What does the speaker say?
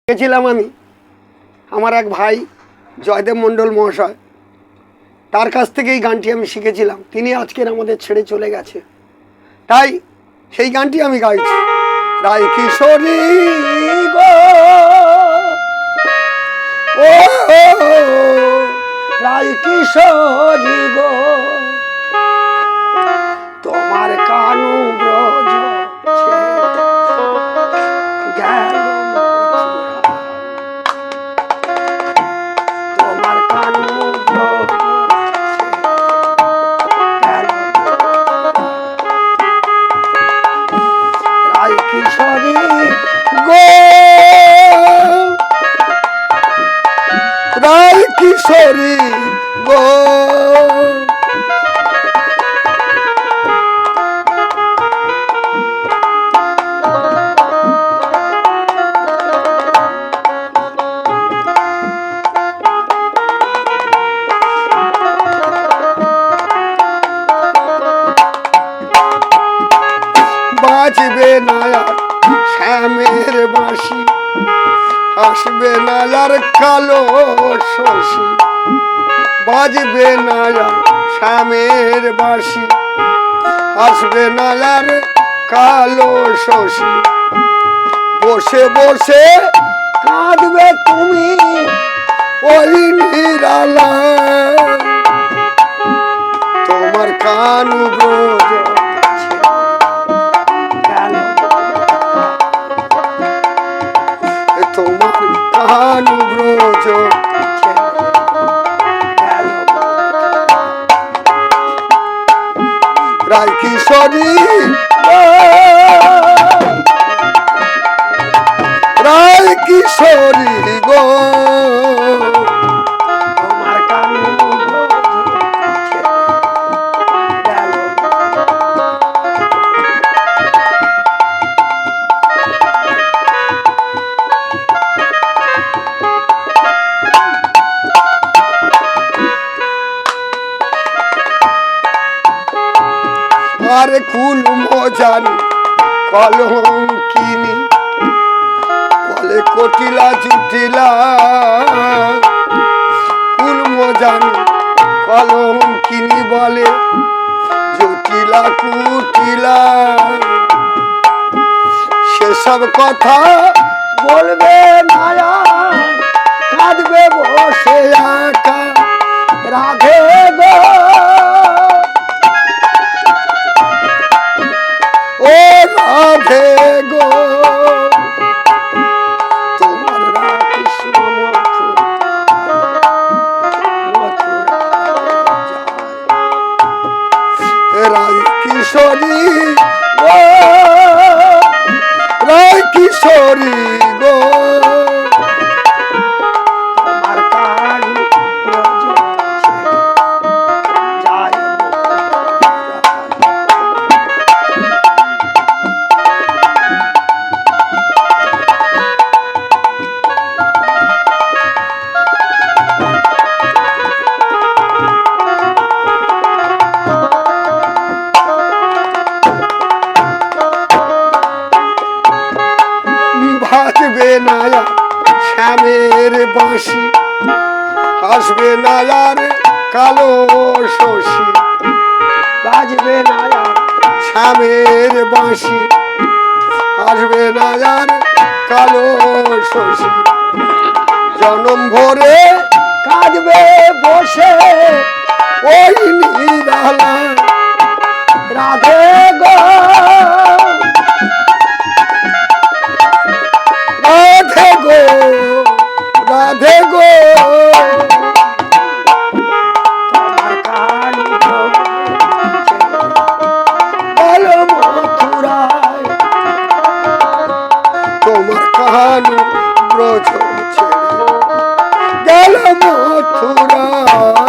গেছিলাম আমি আমার এক ভাই জয়দেব মণ্ডল মহাশয়, তার কাছ থেকে এই গানটি আমি শিখেছিলাম। তিনি আজকের আমাদের ছেড়ে চলে গেছে, তাই সেই গানটি আমি গাইছি। রায় কিশোরী গো, ও রায় কিশোরী গো, তোমার কানু ব্রজ গেল, তোমার কানু ব্রজ গেল। রায় কিশোরী গো, রায় কিশোরী গো, বাজবে না আর শ্যামের বাঁশি, আসবে না আর কালো শশী। বাজবে না আর শ্যামের বাঁশি, আসবে না আর কালো শশী। বসে বসে কাঁদবে তুমি ওই নিরালায়, তোমার কানু ব্রজ তোমার কানু ব্রজ রায় কিশোরী রায় কিশোরী গো, তোমার কানু আরে কুল মজানি কলম কিনি, কলে কটিলা জুটিলা। কুল মজানি কলম কিনি বলে জটিলা কুটিলা। সেসব কথা বলবে না, কাঁদবে বসে একা রাধে গো, ও রাধে গো, তোমার রাকৃষ্ণ রায় কিশোরী গো, রায় কিশোরী গো, তোমার কানু ব্রজ যায়। বাজবে না আর শ্যামের বাঁশি, আসবে না আর কালো শশী। বাজবে না আর শ্যামের বাঁশি, আসবে না আর কালো শশী। জনম ভরে কাঁদবে বসে ওই নিরালায় রাধে গো, রাধে গো, রাধে গো, তোমার কানু গেল মথুরায়, তোমার কানু ব্রজ ছেড়ে গেল মথুরায়।